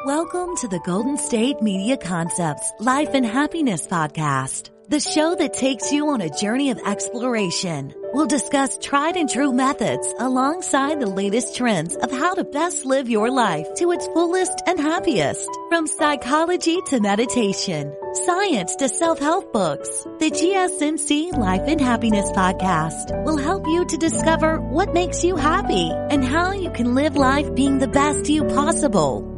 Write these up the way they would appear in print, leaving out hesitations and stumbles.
Welcome to the Golden State Media Concepts Life and Happiness Podcast, the show that takes you on a journey of exploration. We'll discuss tried and true methods alongside the latest trends of how to best live your life to its fullest and happiest. From psychology to meditation, science to self-help books, the GSMC Life and Happiness Podcast will help you to discover what makes you happy and how you can live life being the best you possible.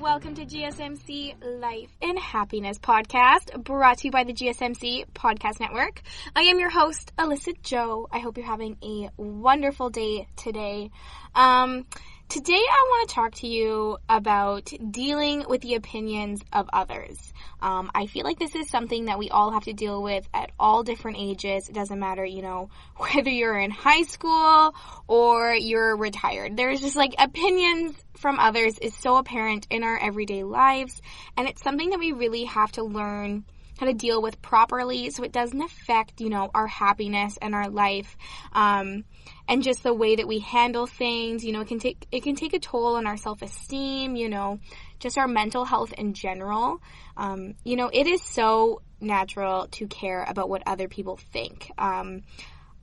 Welcome to GSMC Life and Happiness Podcast, brought to you by the GSMC Podcast Network. I am your host, Alyssa Joe. I hope you're having a wonderful day today. Today I want to talk to you about dealing with the opinions of others. I feel like this is something that we all have to deal with at all different ages. It doesn't matter, whether you're in high school or you're retired. There's just opinions from others is so apparent in our everyday lives, and it's something that we really have to learn how to deal with properly so it doesn't affect, our happiness and our life, and just the way that we handle things. It can take a toll on our self-esteem, just our mental health in general. It is so natural to care about what other people think.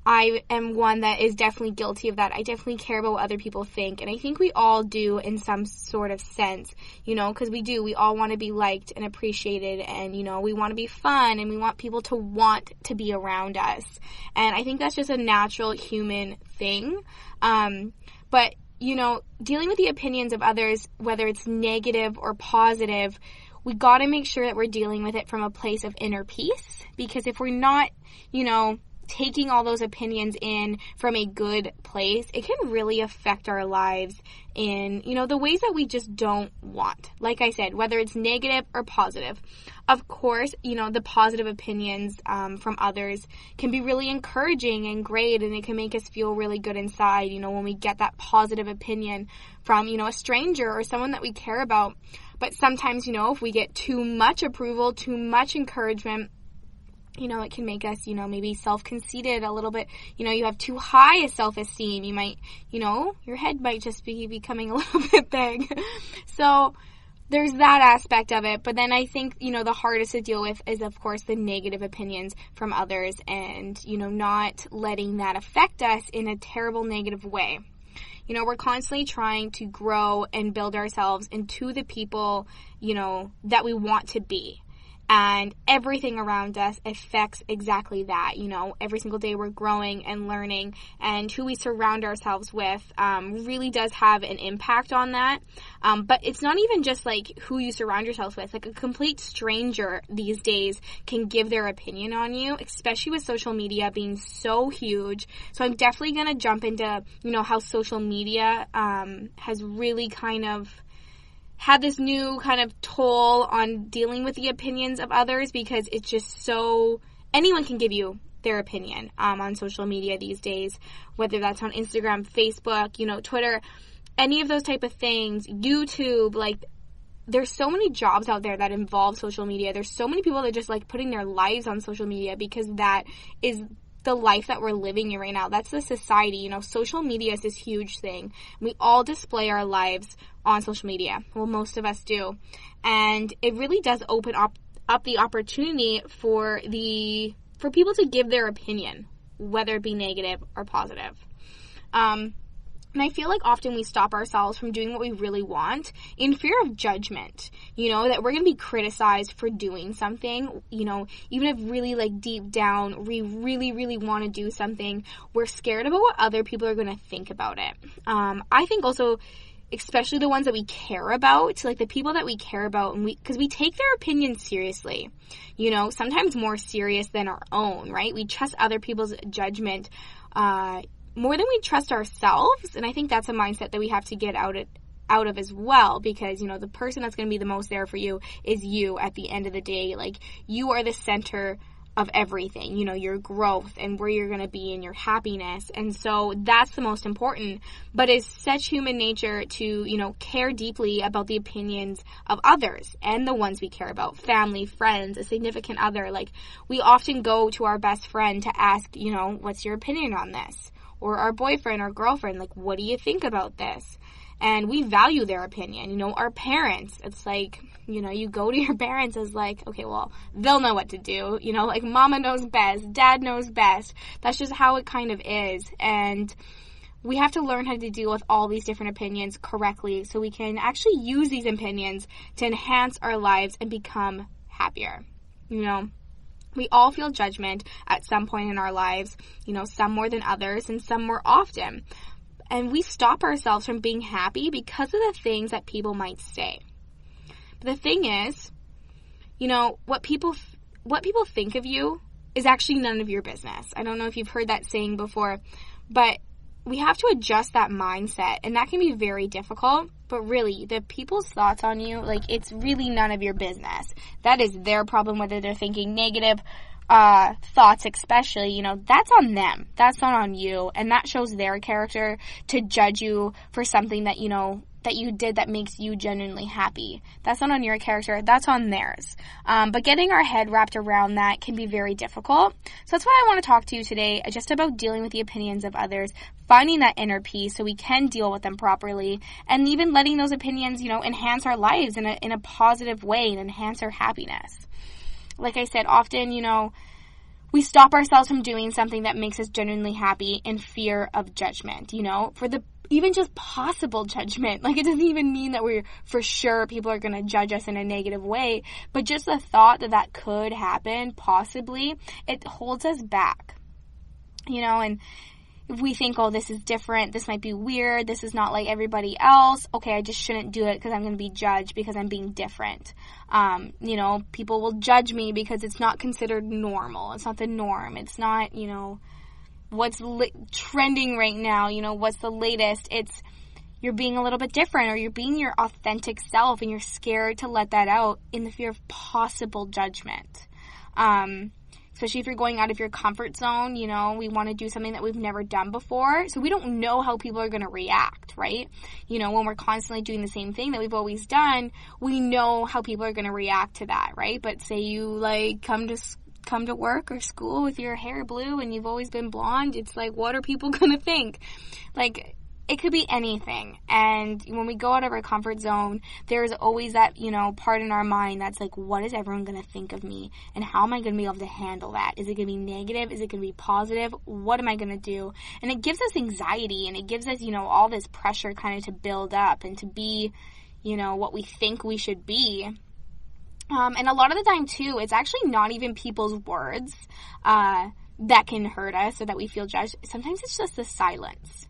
I am one that is definitely guilty of that. I definitely care about what other people think, and I think we all do in some sort of sense, because we all want to be liked and appreciated, and, we want to be fun, and we want people to want to be around us, and I think that's just a natural human thing, but, dealing with the opinions of others, whether it's negative or positive, we got to make sure that we're dealing with it from a place of inner peace, because if we're not, taking all those opinions in from a good place, it can really affect our lives in, the ways that we just don't want. Like I said, whether it's negative or positive. Of course, the positive opinions from others can be really encouraging and great, and it can make us feel really good inside, when we get that positive opinion from, a stranger or someone that we care about. But sometimes, if we get too much approval, too much encouragement, it can make us, maybe self-conceited a little bit. You have too high a self-esteem. You might, your head might just be becoming a little bit big. So there's that aspect of it. But then I think, the hardest to deal with is, of course, the negative opinions from others and, not letting that affect us in a terrible negative way. We're constantly trying to grow and build ourselves into the people, that we want to be. And everything around us affects exactly that. Every single day we're growing and learning, and who we surround ourselves with really does have an impact on that. But it's not even just who you surround yourself with. A complete stranger these days can give their opinion on you, especially with social media being so huge. So I'm definitely going to jump into, how social media has really kind of had this new kind of toll on dealing with the opinions of others, because it's just so, anyone can give you their opinion on social media these days, whether that's on Instagram, Facebook, Twitter, any of those type of things, YouTube, there's so many jobs out there that involve social media. There's so many people that just putting their lives on social media, because that is the life that we're living in right now. That's the society. Social media is this huge thing. We all display our lives on social media. Well, most of us do. And it really does open up the opportunity for people to give their opinion, whether it be negative or positive. And I feel like often we stop ourselves from doing what we really want in fear of judgment, that we're going to be criticized for doing something, even if really deep down we really, really want to do something, we're scared about what other people are going to think about it. I think also, especially the ones that we care about, the people that we care about, and because we take their opinions seriously, sometimes more serious than our own, right? We trust other people's judgment more than we trust ourselves. And I think that's a mindset that we have to get out of as well, because, you know, the person that's going to be the most there for you is you at the end of the day. Like, you are the center of everything, you know, your growth and where you're going to be and your happiness. And so that's the most important. But it's such human nature to, you know, care deeply about the opinions of others and the ones we care about, family, friends, a significant other. Like, we often go to our best friend to ask, you know, what's your opinion on this? Or our boyfriend or girlfriend, like, what do you think about this? And we value their opinion. You know, our parents, it's like, you know, you go to your parents as like, okay, well, they'll know what to do. You know, like, mama knows best, dad knows best. That's just how it kind of is. And we have to learn how to deal with all these different opinions correctly so we can actually use these opinions to enhance our lives and become happier. You know, we all feel judgment at some point in our lives, you know, some more than others and some more often. And we stop ourselves from being happy because of the things that people might say. But the thing is, you know, what people think of you is actually none of your business. I don't know if you've heard that saying before, but we have to adjust that mindset, and that can be very difficult. But really, the people's thoughts on you, like, it's really none of your business. That is their problem, whether they're thinking negative thoughts especially, you know, that's on them. That's not on you. And that shows their character to judge you for something that, you know, that you did that makes you genuinely happy. That's not on your character. That's on theirs. But getting our head wrapped around that can be very difficult. So that's why I want to talk to you today, just about dealing with the opinions of others, finding that inner peace so we can deal with them properly, and even letting those opinions, you know, enhance our lives in a positive way and enhance our happiness. Like I said, often, you know, we stop ourselves from doing something that makes us genuinely happy in fear of judgment, you know, for the even just possible judgment. Like, it doesn't even mean that we're for sure people are going to judge us in a negative way, but just the thought that that could happen, possibly, it holds us back, you know. And if we think, oh, this is different, this might be weird, this is not like everybody else, okay, I just shouldn't do it because I'm going to be judged because I'm being different. You know, people will judge me because it's not considered normal. It's not the norm. It's not, you know, what's trending right now, you know, what's the latest. It's you're being a little bit different, or you're being your authentic self, and you're scared to let that out in the fear of possible judgment. Especially if you're going out of your comfort zone, you know, we want to do something that we've never done before. So we don't know how people are going to react, right? You know, when we're constantly doing the same thing that we've always done, we know how people are going to react to that, right? But say you, like, come to work or school with your hair blue and you've always been blonde, it's like, what are people going to think? Like, it could be anything. And when we go out of our comfort zone, there's always that, you know, part in our mind that's like, what is everyone going to think of me? And how am I going to be able to handle that? Is it going to be negative? Is it going to be positive? What am I going to do? And it gives us anxiety, and it gives us, you know, all this pressure kind of to build up and to be, you know, what we think we should be. And a lot of the time, too, it's actually not even people's words that can hurt us or that we feel judged. Sometimes it's just the silence.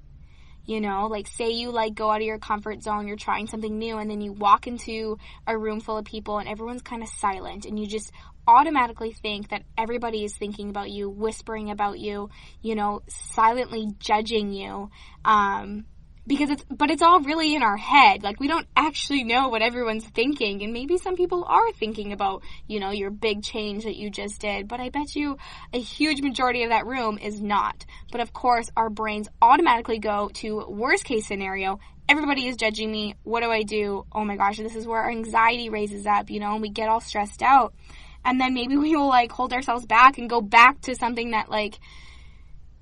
You know, like, say you, like, go out of your comfort zone, you're trying something new, and then you walk into a room full of people and everyone's kind of silent, and you just automatically think that everybody is thinking about you, whispering about you, you know, silently judging you, but it's all really in our head. Like, we don't actually know what everyone's thinking, and maybe some people are thinking about, you know, your big change that you just did, but I bet you a huge majority of that room is not. But of course, our brains automatically go to worst case scenario. Everybody is judging me. What do I do? Oh my gosh, this is where our anxiety raises up, you know, and we get all stressed out. And then maybe we will, like, hold ourselves back and go back to something that, like,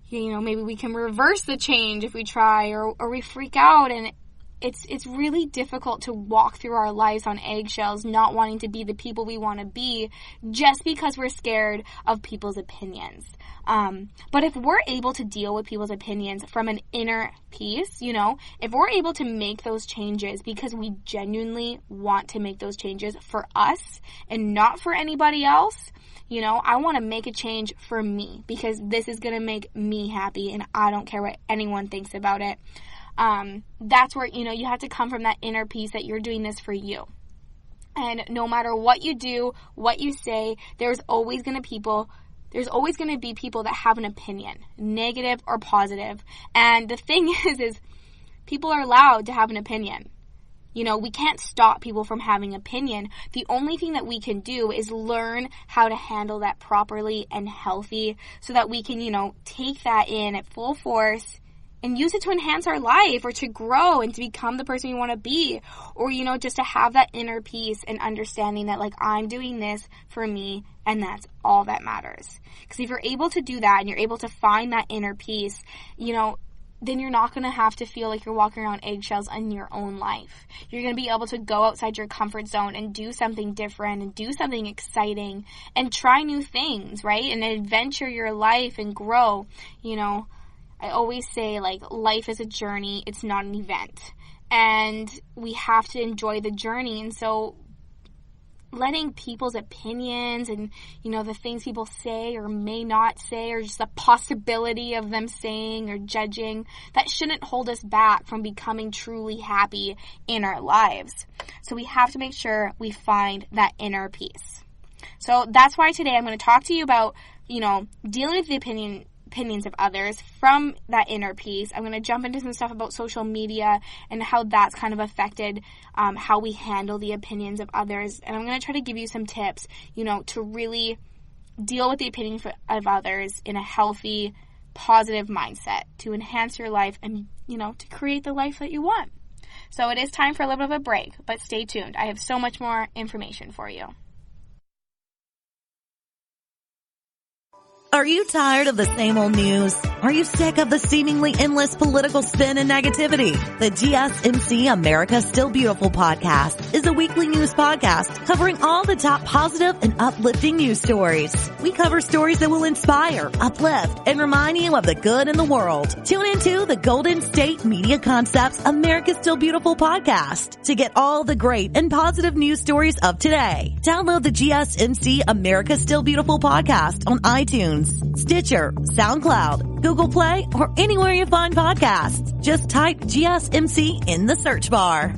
you know, maybe we can reverse the change if we try, or we freak out, and it's really difficult to walk through our lives on eggshells, not wanting to be the people we want to be just because we're scared of people's opinions. But if we're able to deal with people's opinions from an inner peace, you know, if we're able to make those changes because we genuinely want to make those changes for us and not for anybody else, you know, I want to make a change for me because this is going to make me happy and I don't care what anyone thinks about it. That's where, you know, you have to come from that inner peace that you're doing this for you. And no matter what you do, what you say, there's always going to there's always going to be people that have an opinion, negative or positive. And the thing is people are allowed to have an opinion. You know, we can't stop people from having an opinion. The only thing that we can do is learn how to handle that properly and healthy so that we can, you know, take that in at full force and use it to enhance our life or to grow and to become the person we want to be, or, you know, just to have that inner peace and understanding that, like, I'm doing this for me and that's all that matters. Because if you're able to do that and you're able to find that inner peace, you know, then you're not going to have to feel like you're walking around eggshells in your own life. You're going to be able to go outside your comfort zone and do something different and do something exciting and try new things, right? And adventure your life and grow. You know, I always say, like, life is a journey. It's not an event. And we have to enjoy the journey. And so letting people's opinions and, you know, the things people say or may not say, or just the possibility of them saying or judging, that shouldn't hold us back from becoming truly happy in our lives. So we have to make sure we find that inner peace. So that's why today I'm going to talk to you about, you know, dealing with the opinions of others from that inner peace. I'm going to jump into some stuff about social media and how that's kind of affected how we handle the opinions of others. And I'm going to try to give you some tips, you know, to really deal with the opinions of others in a healthy, positive mindset to enhance your life and, you know, to create the life that you want. So it is time for a little bit of a break, but stay tuned. I have so much more information for you. Are you tired of the same old news? Are you sick of the seemingly endless political spin and negativity? The GSMC America's Still Beautiful podcast is a weekly news podcast covering all the top positive and uplifting news stories. We cover stories that will inspire, uplift, and remind you of the good in the world. Tune into the Golden State Media Concepts America's Still Beautiful podcast to get all the great and positive news stories of today. Download the GSMC America's Still Beautiful podcast on iTunes, Stitcher, SoundCloud, Google Play, or anywhere you find podcasts. Just type GSMC in the search bar.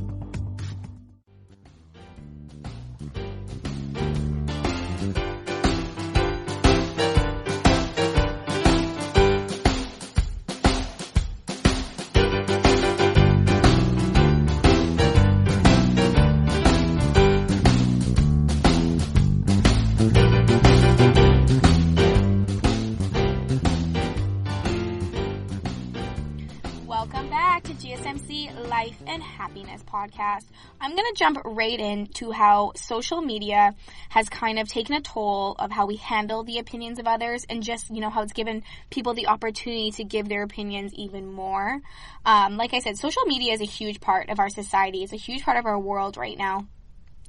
Welcome back to GSMC Life and Happiness podcast. I'm going to jump right into how social media has kind of taken a toll of how we handle the opinions of others and just, you know, how it's given people the opportunity to give their opinions even more. Like I said, social media is a huge part of our society. It's a huge part of our world right now.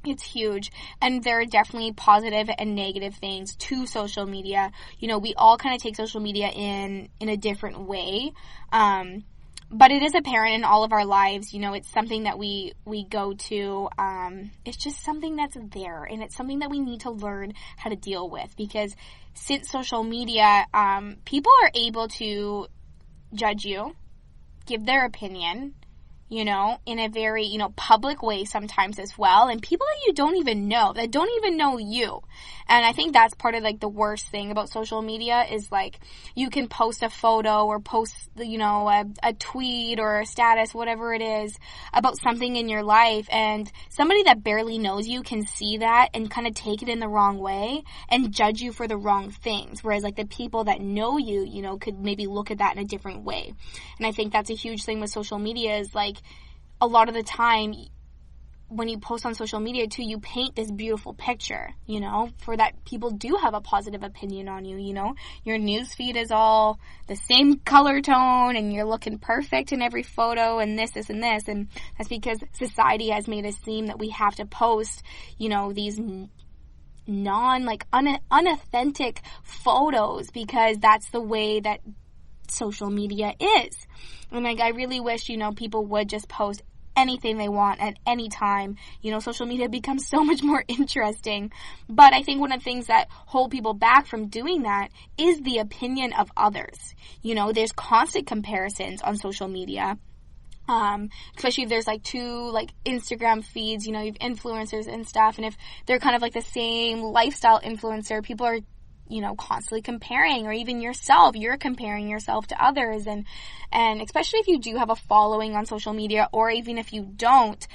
It's huge, and there are definitely positive and negative things to social media. You know, we all kind of take social media in a different way. But it is apparent in all of our lives, you know, it's something that we go to, it's just something that's there, and it's something that we need to learn how to deal with, because since social media, people are able to judge you, give their opinion, you know, in a very, you know, public way sometimes as well, and people that you don't even know, that don't even know you. And I think that's part of, like, the worst thing about social media is, like, you can post a photo or post, you know, a tweet or a status, whatever it is, about something in your life, and somebody that barely knows you can see that and kind of take it in the wrong way and judge you for the wrong things, whereas, like, the people that know you, you know, could maybe look at that in a different way. And I think that's a huge thing with social media is, like, a lot of the time when you post on social media too, you paint this beautiful picture, you know, for that people do have a positive opinion on you, you know. Your news feed is all the same color tone and you're looking perfect in every photo and this, and this. And that's because society has made us seem that we have to post, you know, these unauthentic photos because that's the way that social media is. And, like, I really wish, you know, people would just post anything they want at any time. You know, social media becomes so much more interesting. But I think one of the things that hold people back from doing that is the opinion of others. You know, there's constant comparisons on social media. Especially if there's, like, two, like, Instagram feeds, you know, you have influencers and stuff, and if they're kind of like the same lifestyle influencer, people are, constantly comparing, or even yourself, you're comparing yourself to others. And especially if you do have a following on social media, or even if you don't,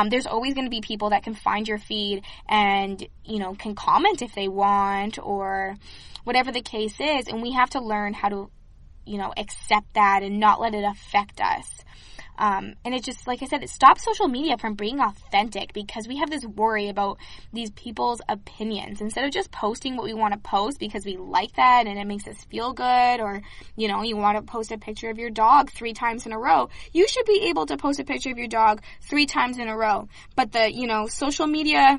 there's always going to be people that can find your feed and, can comment if they want, or whatever the case is. And we have to learn how to, accept that and not let it affect us. And it just, like I said, it stops social media from being authentic, because we have this worry about these people's opinions. Instead of just posting what we want to post because we like that and it makes us feel good, or, you want to post a picture of your dog 3 times in a row, you should be able to post a picture of your dog 3 times in a row. But the, social media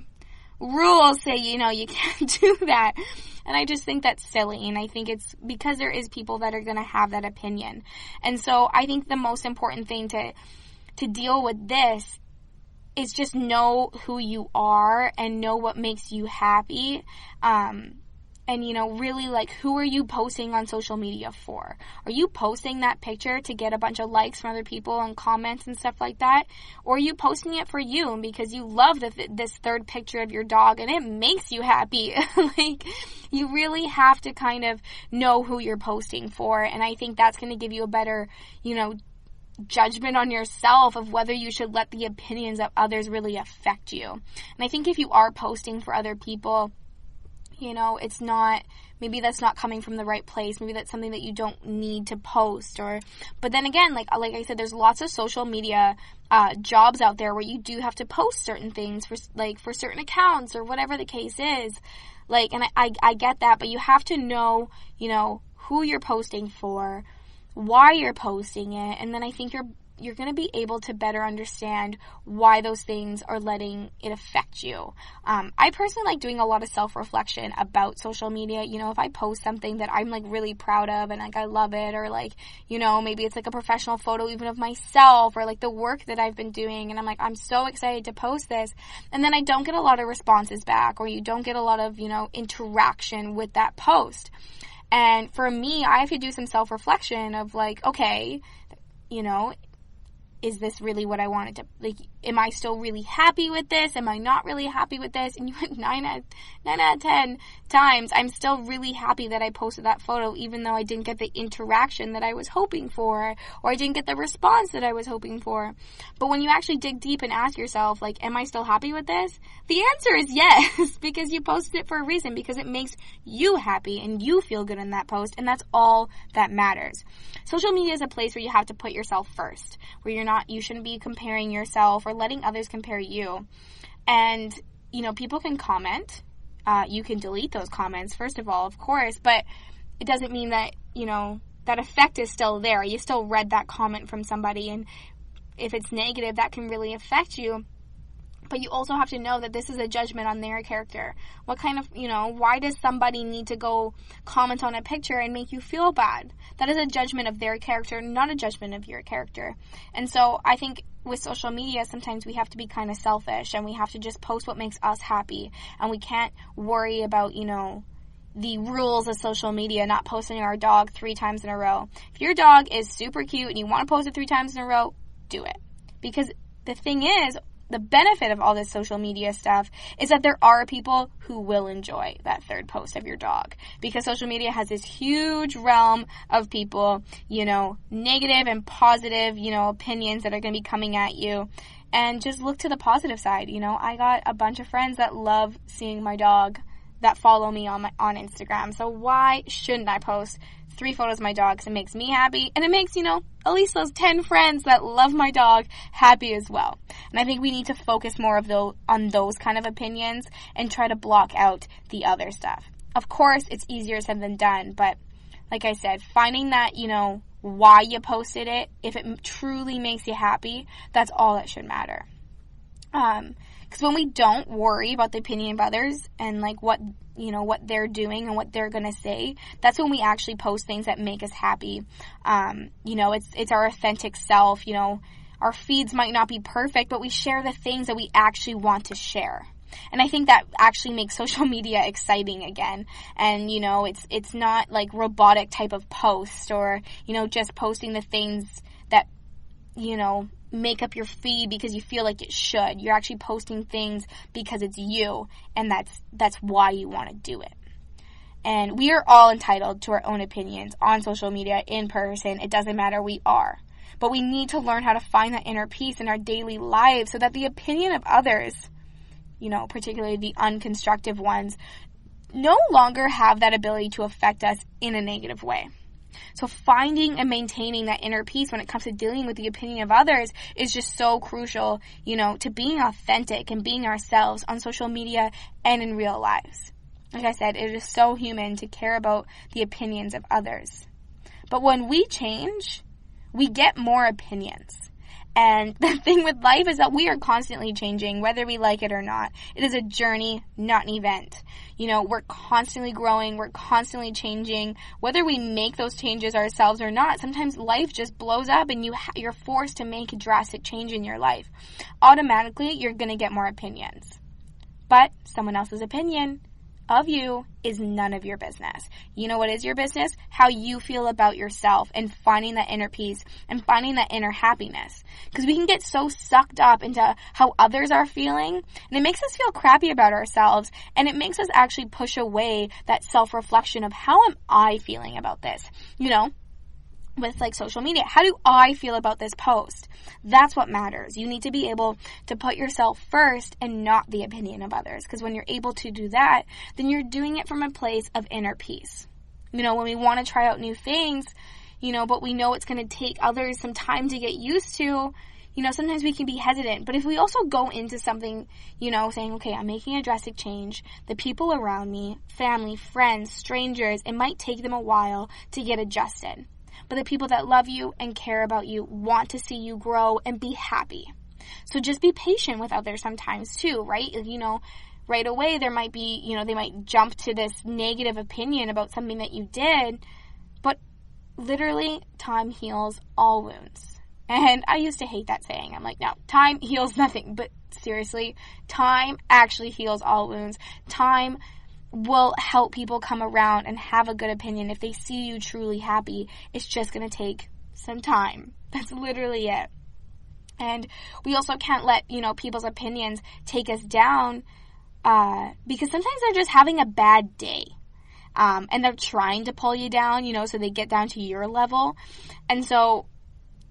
rules say, you can't do that. And I just think that's silly, and I think it's because there is people that are going to have that opinion. And so I think the most important thing to deal with this is just know who you are and know what makes you happy. And, really, who are you posting on social media for? Are you posting that picture to get a bunch of likes from other people and comments and stuff like that? Or are you posting it for you because you love this third picture of your dog and it makes you happy? You really have to kind of know who you're posting for. And I think that's going to give you a better, judgment on yourself of whether you should let the opinions of others really affect you. And I think if you are posting for other people, it's not, maybe that's not coming from the right place. Maybe that's something that you don't need to post. But then again, like I said, there's lots of social media jobs out there where you do have to post certain things for certain accounts or whatever the case is. And I get that, but you have to know, who you're posting for, why you're posting it, and then I think you're going to be able to better understand why those things are letting it affect you. I personally like doing a lot of self-reflection about social media. If I post something that I'm really proud of and I love it, or maybe it's a professional photo even of myself, or the work that I've been doing, and I'm so excited to post this, and then I don't get a lot of responses back, or you don't get a lot of, interaction with that post. And for me, I have to do some self-reflection of okay, is this really what I wanted to, am I still really happy with this? Am I not really happy with this? And 9 out of 10 times, I'm still really happy that I posted that photo, even though I didn't get the interaction that I was hoping for, or I didn't get the response that I was hoping for. But when you actually dig deep and ask yourself, am I still happy with this? The answer is yes, because you posted it for a reason, because it makes you happy and you feel good in that post, and that's all that matters. Social media is a place where you have to put yourself first, where you shouldn't be comparing yourself or letting others compare you. And, people can comment. You can delete those comments, first of all, of course, but it doesn't mean that, that effect is still there. You still read that comment from somebody, and if it's negative, that can really affect you. But you also have to know that this is a judgment on their character. What kind of, why does somebody need to go comment on a picture and make you feel bad? That is a judgment of their character, not a judgment of your character. And so I think with social media, sometimes we have to be kind of selfish, and we have to just post what makes us happy. And we can't worry about, the rules of social media, not posting our dog 3 times in a row. If your dog is super cute and you want to post it 3 times in a row, do it. Because the thing is, the benefit of all this social media stuff is that there are people who will enjoy that third post of your dog, because social media has this huge realm of people, negative and positive, opinions that are going to be coming at you. And just look to the positive side. I got a bunch of friends that love seeing my dog, that follow me on Instagram. So why shouldn't I post 3 photos of my dog? Because it makes me happy, and it makes, at least those 10 friends that love my dog happy as well. And I think we need to focus more on those kind of opinions and try to block out the other stuff. Of course, it's easier said than done, but like I said, finding that, why you posted it, if it truly makes you happy, that's all that should matter. Because when we don't worry about the opinion of others and what they're doing and what they're going to say, that's when we actually post things that make us happy. It's our authentic self. Our feeds might not be perfect, but we share the things that we actually want to share. And I think that actually makes social media exciting again. And, it's not robotic type of post, or, just posting the things that, make up your feed because you feel like it should. You're actually posting things because it's you, and that's why you want to do it. And we are all entitled to our own opinions on social media, in person. It doesn't matter, we are. But we need to learn how to find that inner peace in our daily lives so that the opinion of others, particularly the unconstructive ones, no longer have that ability to affect us in a negative way. So finding and maintaining that inner peace when it comes to dealing with the opinion of others is just so crucial, to being authentic and being ourselves on social media and in real lives. Like I said, it is so human to care about the opinions of others. But when we change, we get more opinions. And the thing with life is that we are constantly changing, whether we like it or not. It is a journey, not an event. We're constantly growing, we're constantly changing. Whether we make those changes ourselves or not, sometimes life just blows up and you're forced to make a drastic change in your life. Automatically, you're going to get more opinions. But someone else's opinion of you is none of your business. You know what is your business? How you feel about yourself and finding that inner peace and finding that inner happiness. Because we can get so sucked up into how others are feeling, and it makes us feel crappy about ourselves, and it makes us actually push away that self-reflection of how am I feeling about this? With social media, how do I feel about this post? That's what matters. You need to be able to put yourself first and not the opinion of others. Because when you're able to do that, then you're doing it from a place of inner peace. When we want to try out new things, but we know it's going to take others some time to get used to, sometimes we can be hesitant. But if we also go into something, saying, okay, I'm making a drastic change, the people around me, family, friends, strangers, it might take them a while to get adjusted. But the people that love you and care about you want to see you grow and be happy. So just be patient with others sometimes too, right? Right away there might be, they might jump to this negative opinion about something that you did. But literally, time heals all wounds. And I used to hate that saying. I'm like, no, time heals nothing. But seriously, time actually heals all wounds. Time will help people come around and have a good opinion if they see you truly happy. It's just going to take some time. That's literally it. And we also can't let, people's opinions take us down because sometimes they're just having a bad day. And they're trying to pull you down, so they get down to your level. And so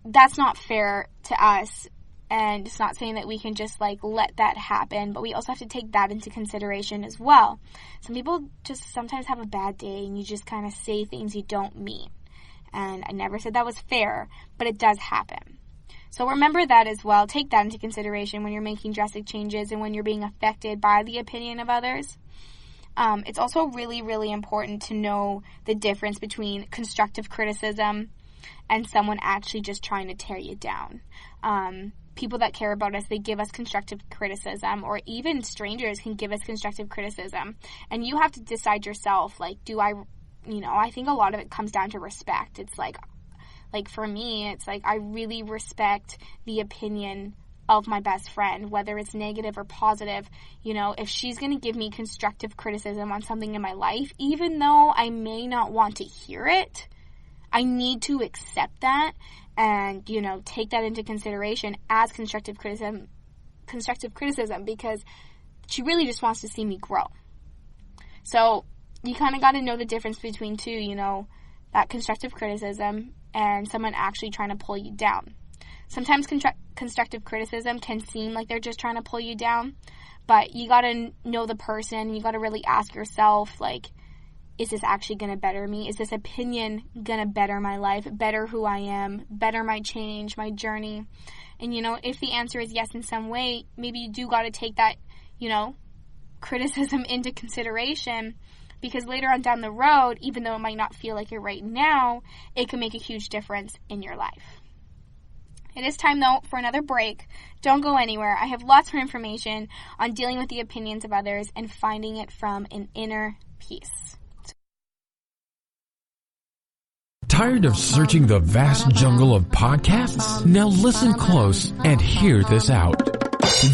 that's not fair to us. And it's not saying that we can just let that happen, but we also have to take that into consideration as well. Some people just sometimes have a bad day and you just kind of say things you don't mean. And I never said that was fair, but it does happen. So remember that as well. Take that into consideration when you're making drastic changes and when you're being affected by the opinion of others. It's also really, really important to know the difference between constructive criticism and someone actually just trying to tear you down. People that care about us, they give us constructive criticism, or even strangers can give us constructive criticism. And you have to decide yourself, do I think a lot of it comes down to respect. It's like for me, it's I really respect the opinion of my best friend, whether it's negative or positive. If she's going to give me constructive criticism on something in my life, even though I may not want to hear it, I need to accept that and, take that into consideration as constructive criticism because she really just wants to see me grow. So you kind of got to know the difference between two, that constructive criticism and someone actually trying to pull you down. Sometimes constructive criticism can seem like they're just trying to pull you down, but you got to know the person. You got to really ask yourself, is this actually going to better me? Is this opinion going to better my life, better who I am, better my change, my journey? And, if the answer is yes in some way, maybe you do got to take that, criticism into consideration, because later on down the road, even though it might not feel like it right now, it can make a huge difference in your life. It is time, though, for another break. Don't go anywhere. I have lots more information on dealing with the opinions of others and finding it from an inner peace. Tired of searching the vast jungle of podcasts? Now listen close and hear this out.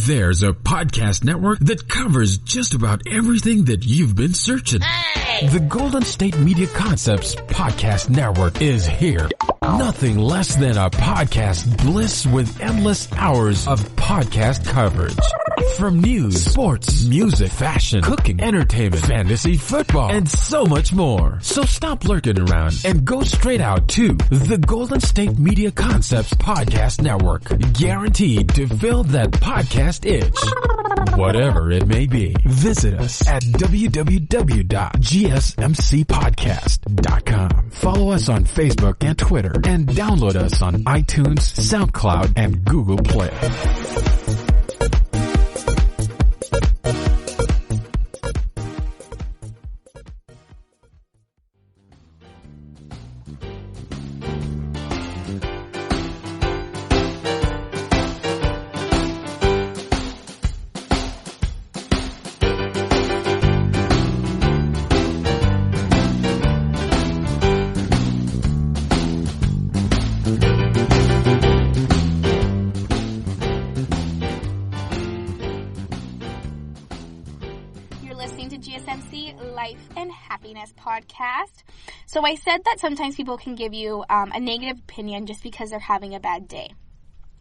There's a podcast network that covers just about everything that you've been searching. Hey! The Golden State Media Concepts Podcast Network is here. Nothing less than a podcast bliss with endless hours of podcast coverage. From news, sports, music, fashion, cooking, entertainment, fantasy, football, and so much more. So stop lurking around and go straight out to the Golden State Media Concepts Podcast Network. Guaranteed to fill that podcast itch. Whatever it may be. Visit us at www.gsmcpodcast.com. Follow us on Facebook and Twitter, and download us on iTunes, SoundCloud, and Google Play. Listening to GSMC Life and Happiness podcast. So I said that sometimes people can give you a negative opinion just because they're having a bad day.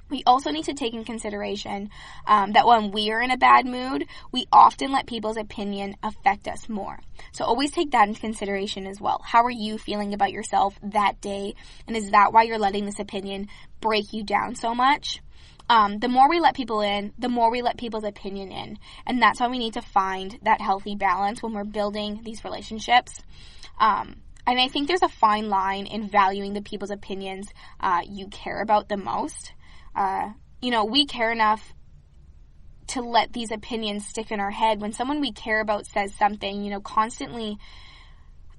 We also need to take in consideration that when we are in a bad mood, we often let people's opinion affect us more. So always take that into consideration as well. How are you feeling about yourself that day? And is that why you're letting this opinion break you down so much? The more we let people in, the more we let people's opinion in. And that's why we need to find that healthy balance when we're building these relationships. And I think there's a fine line in valuing the people's opinions you care about the most. We care enough to let these opinions stick in our head. When someone we care about says something, constantly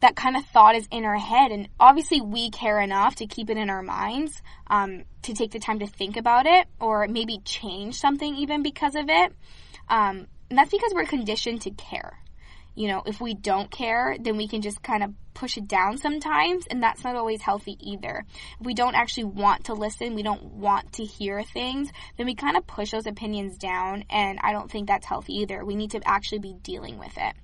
that kind of thought is in our head, and obviously we care enough to keep it in our minds, to take the time to think about it, or maybe change something even because of it. And that's because we're conditioned to care. If we don't care, then we can just kind of push it down sometimes, and that's not always healthy either. If we don't actually want to listen, we don't want to hear things, then we kind of push those opinions down, and I don't think that's healthy either. We need to actually be dealing with it.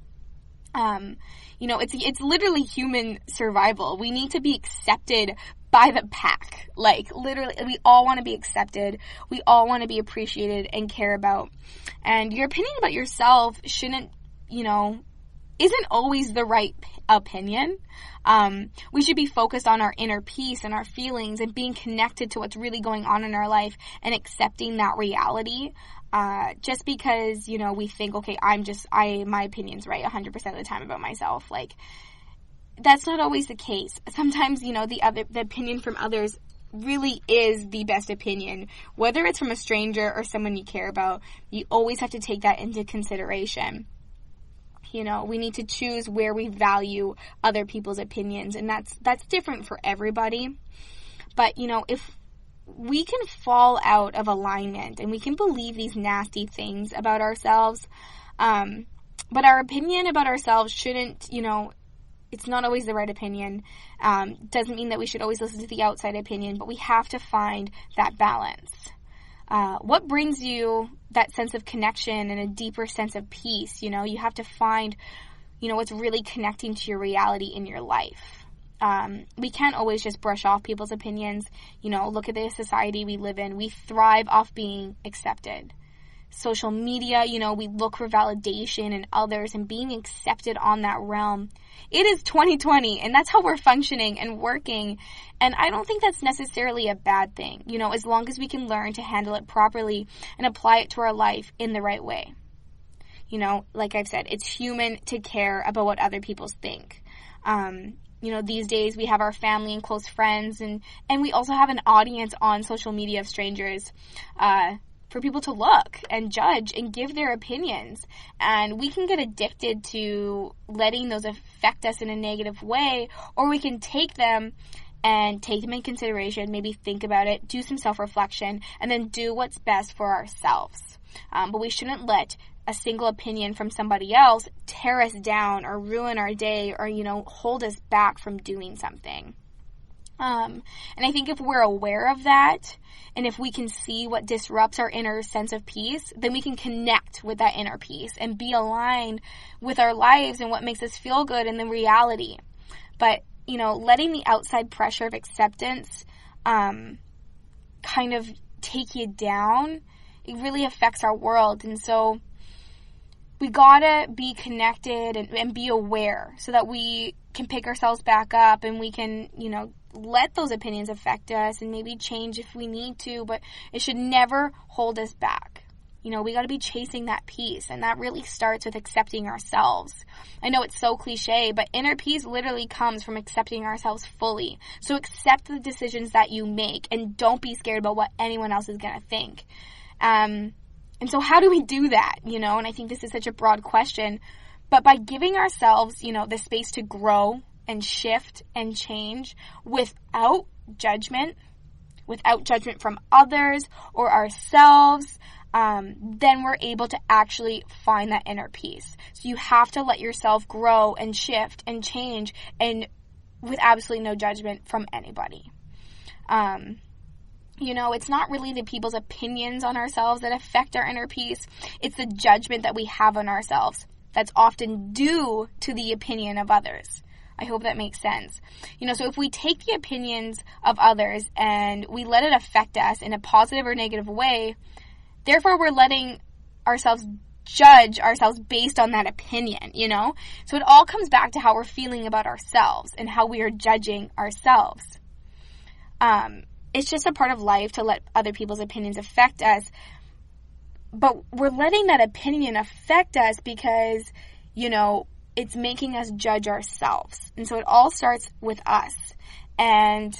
It's literally human survival. We need to be accepted by the pack. Like, literally, we all want to be accepted. We all want to be appreciated and care about. And your opinion about yourself isn't always the right opinion. We should be focused on our inner peace and our feelings and being connected to what's really going on in our life and accepting that reality. Just because, we think, okay, my opinion's right 100% of the time about myself. Like, that's not always the case. Sometimes, the opinion from others really is the best opinion. Whether it's from a stranger or someone you care about, you always have to take that into consideration. We need to choose where we value other people's opinions, and that's different for everybody. But, if we can fall out of alignment and we can believe these nasty things about ourselves, but our opinion about ourselves shouldn't, it's not always the right opinion. Doesn't mean that we should always listen to the outside opinion, but we have to find that balance. What brings you that sense of connection and a deeper sense of peace? You have to find, what's really connecting to your reality in your life. We can't always just brush off people's opinions. Look at the society we live in. We thrive off being accepted. Social media, we look for validation in others and being accepted on that realm. It is 2020, and that's how we're functioning and working. And I don't think that's necessarily a bad thing, as long as we can learn to handle it properly and apply it to our life in the right way. Like I've said, it's human to care about what other people think. These days we have our family and close friends, and we also have an audience on social media of strangers, for people to look and judge and give their opinions. And we can get addicted to letting those affect us in a negative way, or we can take them in consideration, maybe think about it, do some self-reflection, and then do what's best for ourselves. But we shouldn't let a single opinion from somebody else tear us down or ruin our day or, hold us back from doing something. And I think if we're aware of that, and if we can see what disrupts our inner sense of peace, then we can connect with that inner peace and be aligned with our lives and what makes us feel good in the reality. But, letting the outside pressure of acceptance kind of take you down it really affects our world. And so we gotta be connected and be aware so that we can pick ourselves back up and we can, let those opinions affect us and maybe change if we need to, but it should never hold us back. We got to be chasing that peace, and that really starts with accepting ourselves. I know it's so cliche, but inner peace literally comes from accepting ourselves fully. So accept the decisions that you make, and don't be scared about what anyone else is going to think. And so how do we do that, And I think this is such a broad question, but by giving ourselves, the space to grow and shift and change without judgment from others or ourselves, then we're able to actually find that inner peace. So you have to let yourself grow and shift and change, and with absolutely no judgment from anybody. It's not really the people's opinions on ourselves that affect our inner peace. It's the judgment that we have on ourselves that's often due to the opinion of others. I hope that makes sense. So if we take the opinions of others and we let it affect us in a positive or negative way, therefore we're letting ourselves judge ourselves based on that opinion, So it all comes back to how we're feeling about ourselves and how we are judging ourselves. It's just a part of life to let other people's opinions affect us, but we're letting that opinion affect us because, it's making us judge ourselves. And so it all starts with us. And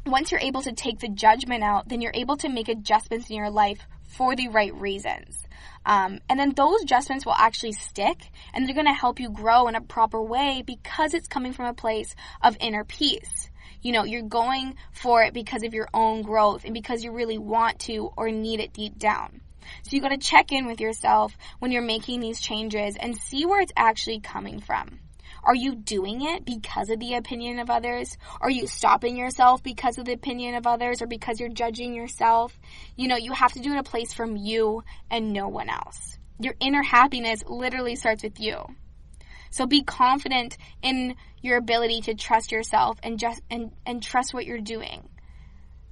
once you're able to take the judgment out, then you're able to make adjustments in your life for the right reasons. And then those adjustments will actually stick, and they're going to help you grow in a proper way because it's coming from a place of inner peace. You're going for it because of your own growth and because you really want to or need it deep down. So you got to check in with yourself when you're making these changes and see where it's actually coming from. Are you doing it because of the opinion of others? Are you stopping yourself because of the opinion of others or because you're judging yourself? You have to do it a place from you and no one else. Your inner happiness literally starts with you. So be confident in your ability to trust yourself and trust what you're doing.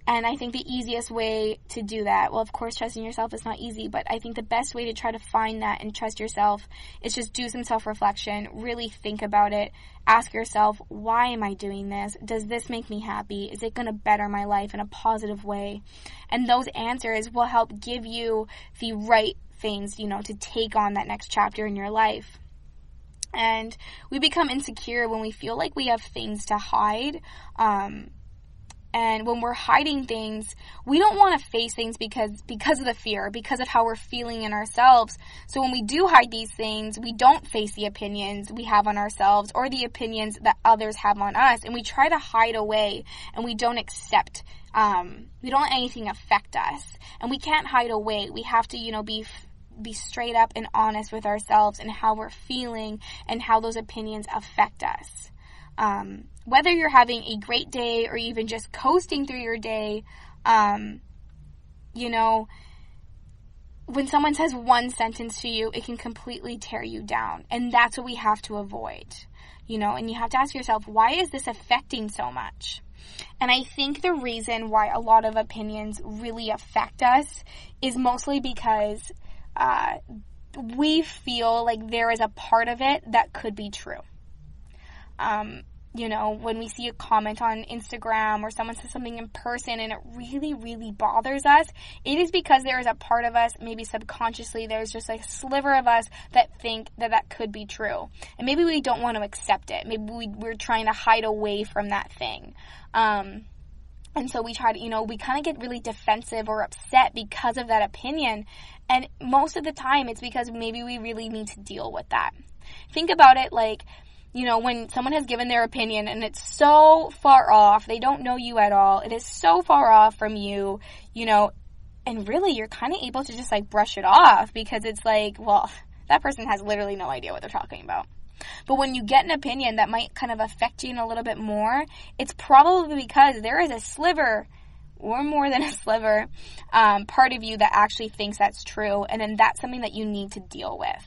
And I think the easiest way to do that, well, of course, trusting yourself is not easy, but I think the best way to try to find that and trust yourself is just do some self-reflection, really think about it, ask yourself, why am I doing this? Does this make me happy? Is it going to better my life in a positive way? And those answers will help give you the right things, to take on that next chapter in your life. And we become insecure when we feel like we have things to hide. And when we're hiding things, we don't want to face things because of the fear, because of how we're feeling in ourselves. So when we do hide these things, we don't face the opinions we have on ourselves or the opinions that others have on us. And we try to hide away and we don't accept, we don't let anything affect us. And we can't hide away. We have to, be straight up and honest with ourselves and how we're feeling and how those opinions affect us. Whether you're having a great day or even just coasting through your day, when someone says one sentence to you, it can completely tear you down. And that's what we have to avoid, and you have to ask yourself, why is this affecting so much? And I think the reason why a lot of opinions really affect us is mostly because we feel like there is a part of it that could be true. When we see a comment on Instagram or someone says something in person and it really, really bothers us, it is because there is a part of us, maybe subconsciously, there's just a sliver of us that think that could be true. And maybe we don't want to accept it. Maybe we're trying to hide away from that thing. And so we try to, we kind of get really defensive or upset because of that opinion. And most of the time it's because maybe we really need to deal with that. Think about it like, when someone has given their opinion and it's so far off, they don't know you at all, it is so far off from you, and really you're kind of able to just brush it off because it's like, well, that person has literally no idea what they're talking about. But when you get an opinion that might kind of affect you in a little bit more, it's probably because there is a sliver or more than a sliver part of you that actually thinks that's true, and then that's something that you need to deal with.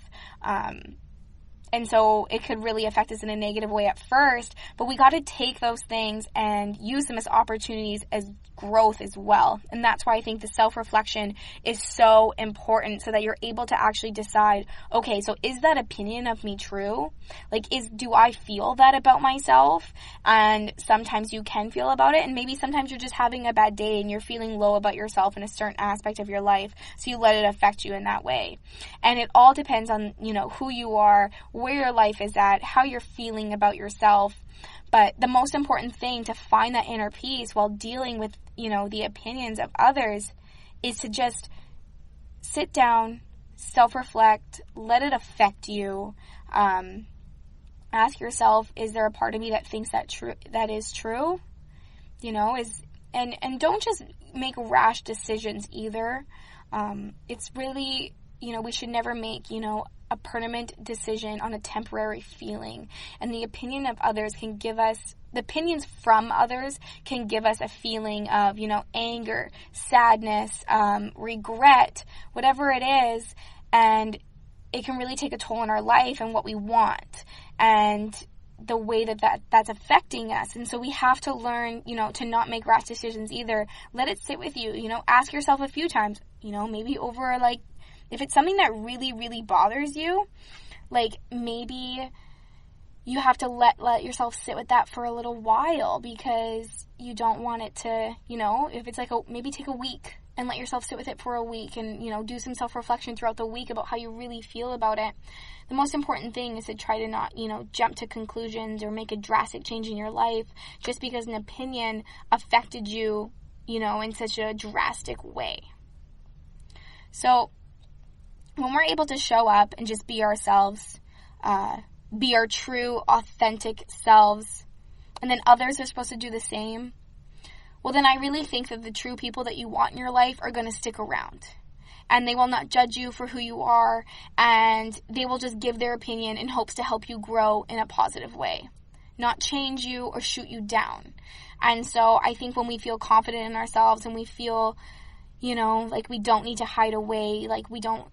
And so it could really affect us in a negative way at first, but we got to take those things and use them as opportunities as growth as well. And that's why I think the self-reflection is so important, so that you're able to actually decide, okay, so is that opinion of me true? Like, do I feel that about myself? And sometimes you can feel about it, and maybe sometimes you're just having a bad day and you're feeling low about yourself in a certain aspect of your life, so you let it affect you in that way. And it all depends on, who you are, where your life is at, how you're feeling about yourself. But the most important thing to find that inner peace while dealing with, the opinions of others is to just sit down, self-reflect, let it affect you. Ask yourself, is there a part of me that thinks that is true? And don't just make rash decisions either. It's really, we should never make, a permanent decision on a temporary feeling. And the opinions from others can give us a feeling of, anger, sadness, regret, whatever it is. And it can really take a toll on our life and what we want and the way that's affecting us. And so we have to learn, to not make rash decisions either. Let it sit with you, ask yourself a few times, maybe over if it's something that really, really bothers you, maybe you have to let yourself sit with that for a little while, because you don't want it to, if it's maybe take a week and let yourself sit with it for a week and, do some self-reflection throughout the week about how you really feel about it. The most important thing is to try to not, jump to conclusions or make a drastic change in your life just because an opinion affected you, in such a drastic way. So when we're able to show up and just be ourselves, be our true, authentic selves, and then others are supposed to do the same, well, then I really think that the true people that you want in your life are going to stick around. And they will not judge you for who you are, and they will just give their opinion in hopes to help you grow in a positive way, not change you or shoot you down. And so I think when we feel confident in ourselves and we feel like we don't need to hide away, like we don't,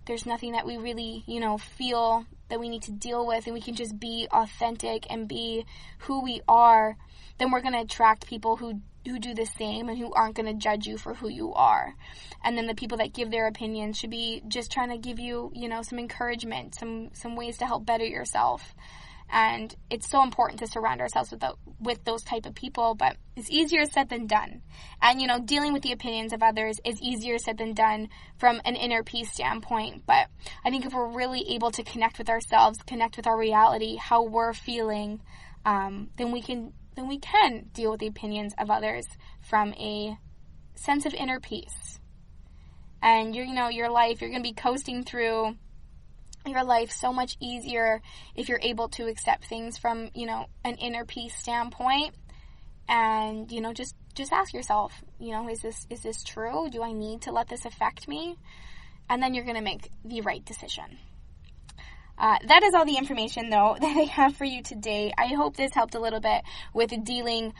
there's nothing that we really, feel that we need to deal with, and we can just be authentic and be who we are, then we're going to attract people who do the same and who aren't going to judge you for who you are. And then the people that give their opinions should be just trying to give you, some encouragement, some ways to help better yourself. And it's so important to surround ourselves with those type of people, but it's easier said than done. And, dealing with the opinions of others is easier said than done from an inner peace standpoint. But I think if we're really able to connect with ourselves, connect with our reality, how we're feeling, then we can deal with the opinions of others from a sense of inner peace. And your life, you're going to be coasting through your life so much easier if you're able to accept things from, an inner peace standpoint. And, just ask yourself, is this true? Do I need to let this affect me? And then you're going to make the right decision. That is all the information, though, that I have for you today. I hope this helped a little bit with dealing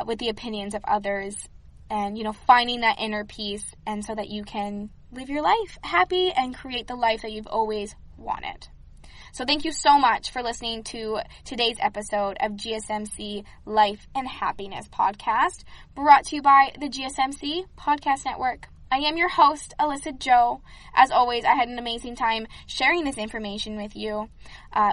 with the opinions of others and, finding that inner peace, and so that you can live your life happy and create the life that you've always wanted. So thank you so much for listening to today's episode of GSMC Life and Happiness Podcast, brought to you by the GSMC Podcast Network. I am your host, Alyssa Joe. As always, I had an amazing time sharing this information with you.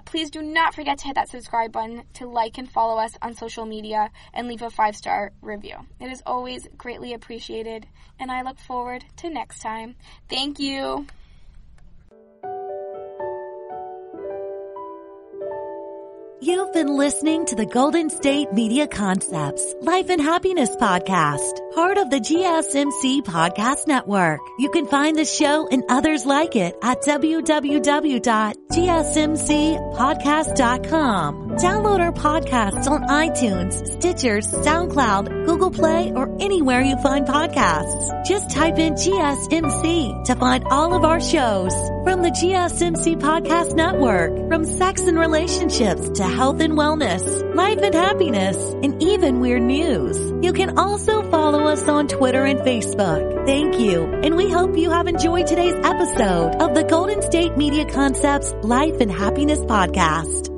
Please do not forget to hit that subscribe button, to like and follow us on social media, and leave a 5-star review. It is always greatly appreciated, and I look forward to next time. Thank you. You've been listening to the Golden State Media Concepts Life and Happiness Podcast, part of the GSMC Podcast Network. You can find the show and others like it at www.gsmcpodcast.com. Download our podcasts on iTunes, Stitcher, SoundCloud, Google Play, or anywhere you find podcasts. Just type in GSMC to find all of our shows. From the GSMC Podcast Network, from sex and relationships to health and wellness, life and happiness, and even weird news. You can also follow us on Twitter and Facebook. Thank you, and we hope you have enjoyed today's episode of the Golden State Media Concepts Life and Happiness Podcast.